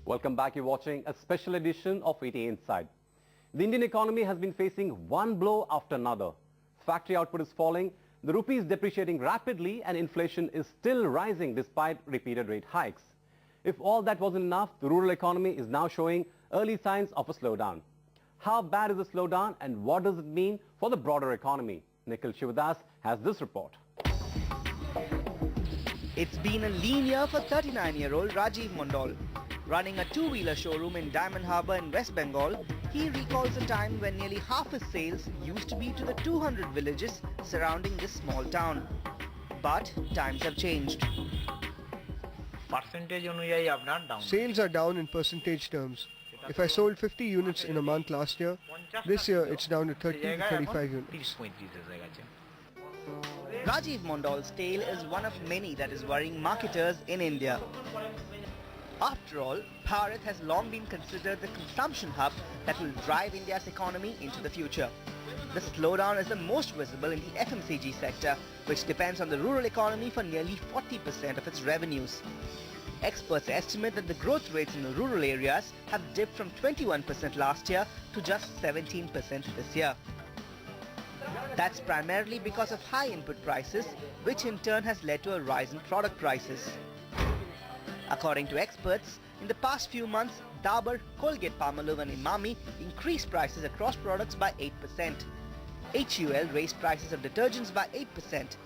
Welcome back. You're watching a special edition of 80 Inside. The Indian economy has been facing one blow after another. Factory output is falling, the rupee is depreciating rapidly, and inflation is still rising despite repeated rate hikes. If all that wasn't enough, the rural economy is now showing early signs of a slowdown. How bad is the slowdown and what does it mean for the broader economy? Nikhil Shivadas has this report. It's been a lean year for 39-year-old Rajiv Mondal. Running a two-wheeler showroom in Diamond Harbour in West Bengal, he recalls a time when nearly half his sales used to be to the 200 villages surrounding this small town. But times have changed. Sales are down in percentage terms. If I sold 50 units in a month last year, this year it's down to 30 to 35 units. Rajiv Mondal's tale is one of many that is worrying marketers in India. After all, Bharat has long been considered the consumption hub that will drive India's economy into the future. The slowdown is the most visible in the FMCG sector, which depends on the rural economy for nearly 40% of its revenues. Experts estimate that the growth rates in the rural areas have dipped from 21% last year to just 17% this year. That's primarily because of high input prices, which in turn has led to a rise in product prices. According to experts, in the past few months, Dabur, Colgate Palmolive and Imami increased prices across products by 8%. HUL raised prices of detergents by 8%,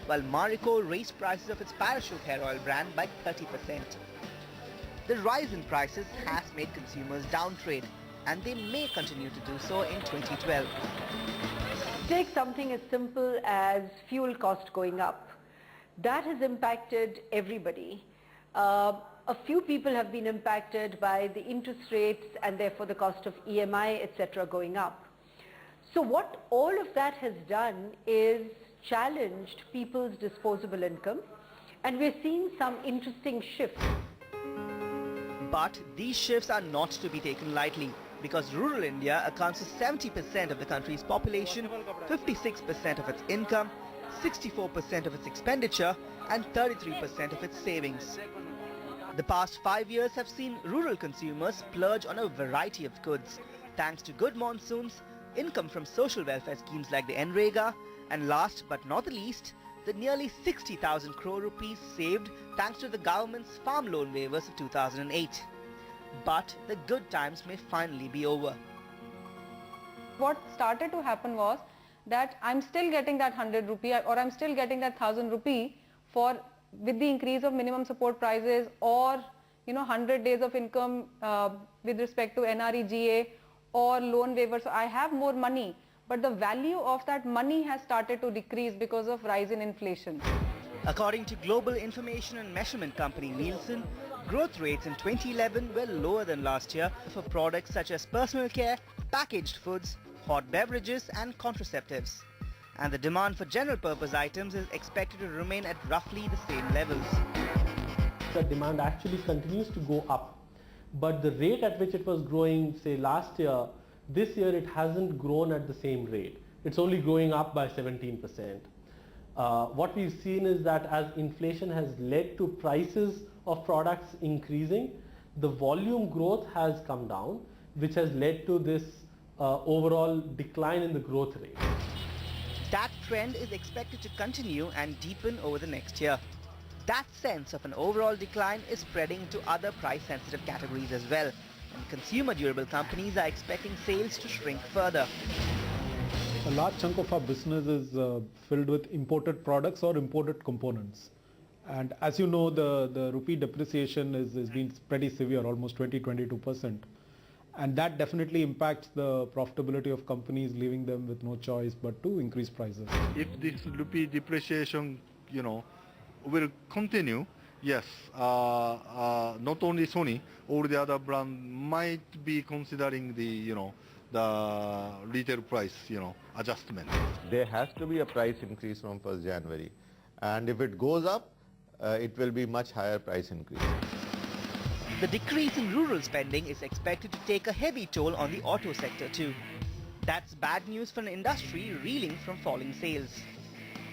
while Marico raised prices of its Parachute hair oil brand by 30%. The rise in prices has made consumers downtrade, and they may continue to do so in 2012. Take something as simple as fuel cost going up. That has impacted everybody. A few people have been impacted by the interest rates and therefore the cost of EMI, etc. going up. So what all of that has done is challenged people's disposable income, and we're seeing some interesting shifts. But these shifts are not to be taken lightly, because rural India accounts for 70% of the country's population, 56% of its income, 64% of its expenditure, and 33% of its savings. The past 5 years have seen rural consumers splurge on a variety of goods, thanks to good monsoons, income from social welfare schemes like the NREGA, and last but not the least, the nearly 60,000 crore rupees saved thanks to the government's farm loan waivers of 2008. But the good times may finally be over. What started to happen was that I'm still getting that 100 rupee or I'm still getting that 1000 rupee with the increase of minimum support prices, or 100 days of income with respect to NREGA or loan waiver. So I have more money, but the value of that money has started to decrease because of rise in inflation. According to global information and measurement company Nielsen, growth rates in 2011 were lower than last year for products such as personal care, packaged foods, hot beverages and contraceptives. And the demand for general purpose items is expected to remain at roughly the same levels. The demand actually continues to go up, but the rate at which it was growing, say last year, this year it hasn't grown at the same rate. It's only growing up by 17%. What we've seen is that as inflation has led to prices of products increasing, the volume growth has come down, which has led to this overall decline in the growth rate. That trend is expected to continue and deepen over the next year. That sense of an overall decline is spreading to other price-sensitive categories as well, and consumer durable companies are expecting sales to shrink further. A large chunk of our business is filled with imported products or imported components. And as you know, the rupee depreciation has been pretty severe, almost 20-22%. And that definitely impacts the profitability of companies, leaving them with no choice but to increase prices. If this rupee depreciation, will continue, yes, not only Sony, all the other brands might be considering the, the retail price, adjustment. There has to be a price increase from 1st January. And if it goes up, it will be much higher price increase. The decrease in rural spending is expected to take a heavy toll on the auto sector too. That's bad news for an industry reeling from falling sales.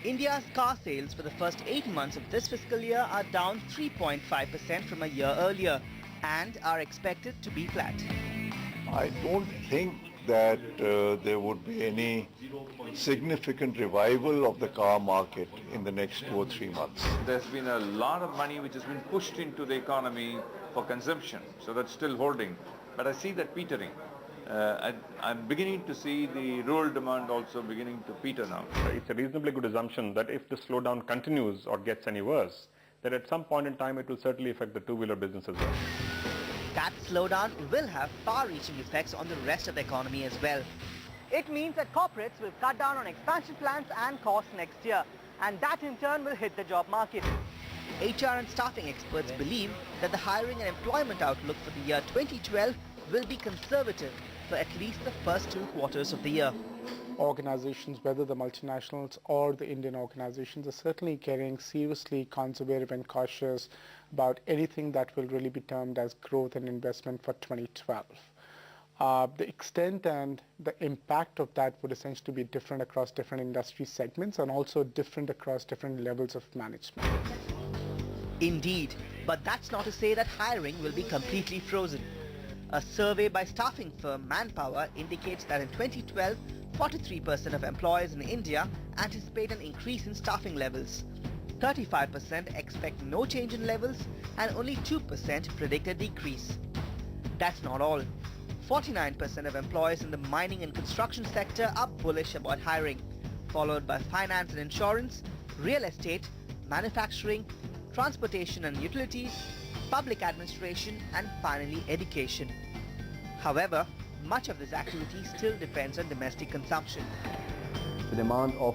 India's car sales for the first 8 months of this fiscal year are down 3.5% from a year earlier, and are expected to be flat. I don't think that there would be any significant revival of the car market in the next 2 or 3 months. There's been a lot of money which has been pushed into the economy for consumption, so that's still holding. But I see that petering. I'm beginning to see the rural demand also beginning to peter now. It's a reasonably good assumption that if the slowdown continues or gets any worse, that at some point in time it will certainly affect the two-wheeler business as well. That slowdown will have far-reaching effects on the rest of the economy as well. It means that corporates will cut down on expansion plans and costs next year, and that in turn will hit the job market. HR and staffing experts believe that the hiring and employment outlook for the year 2012 will be conservative for at least the first 2 quarters of the year. Organizations, whether the multinationals or the Indian organizations, are certainly getting seriously conservative and cautious about anything that will really be termed as growth and investment for 2012. The extent and the impact of that would essentially be different across different industry segments and also different across different levels of management. Indeed, but that's not to say that hiring will be completely frozen. A survey by staffing firm Manpower indicates that in 2012, 43% of employers in India anticipate an increase in staffing levels. 35% expect no change in levels and only 2% predict a decrease. That's not all. 49% of employers in the mining and construction sector are bullish about hiring, followed by finance and insurance, real estate, manufacturing, transportation and utilities, public administration, and finally education. However, much of this activity still depends on domestic consumption. The demand of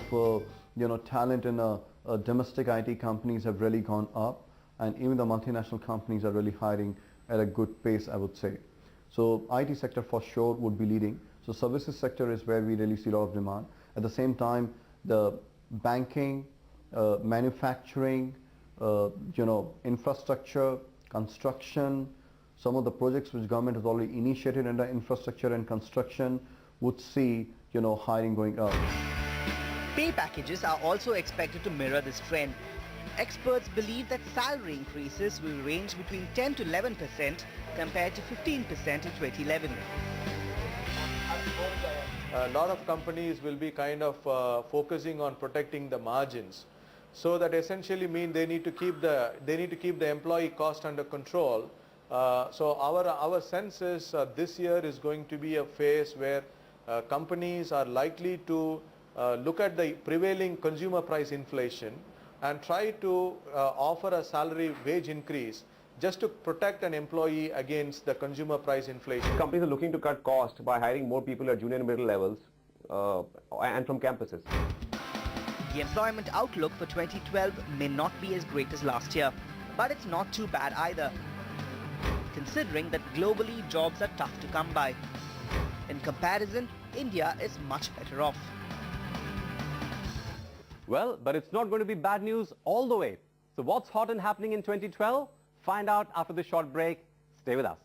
talent in domestic IT companies have really gone up, and even the multinational companies are really hiring at a good pace, I would say. So IT sector for sure would be leading. So services sector is where we really see a lot of demand. At the same time, the banking, manufacturing, infrastructure, construction, some of the projects which government has already initiated under infrastructure and construction would see, hiring going up. Pay packages are also expected to mirror this trend. Experts believe that salary increases will range between 10 to 11% compared to 15% in 2011. A lot of companies will be kind of focusing on protecting the margins. So that essentially means they need to keep the employee cost under control. So our sense is this year is going to be a phase where companies are likely to look at the prevailing consumer price inflation and try to offer a salary wage increase just to protect an employee against the consumer price inflation. Companies are looking to cut costs by hiring more people at junior and middle levels and from campuses. The employment outlook for 2012 may not be as great as last year, but it's not too bad either, considering that globally jobs are tough to come by. In comparison, India is much better off. Well, but it's not going to be bad news all the way. So what's hot and happening in 2012? Find out after this short break. Stay with us.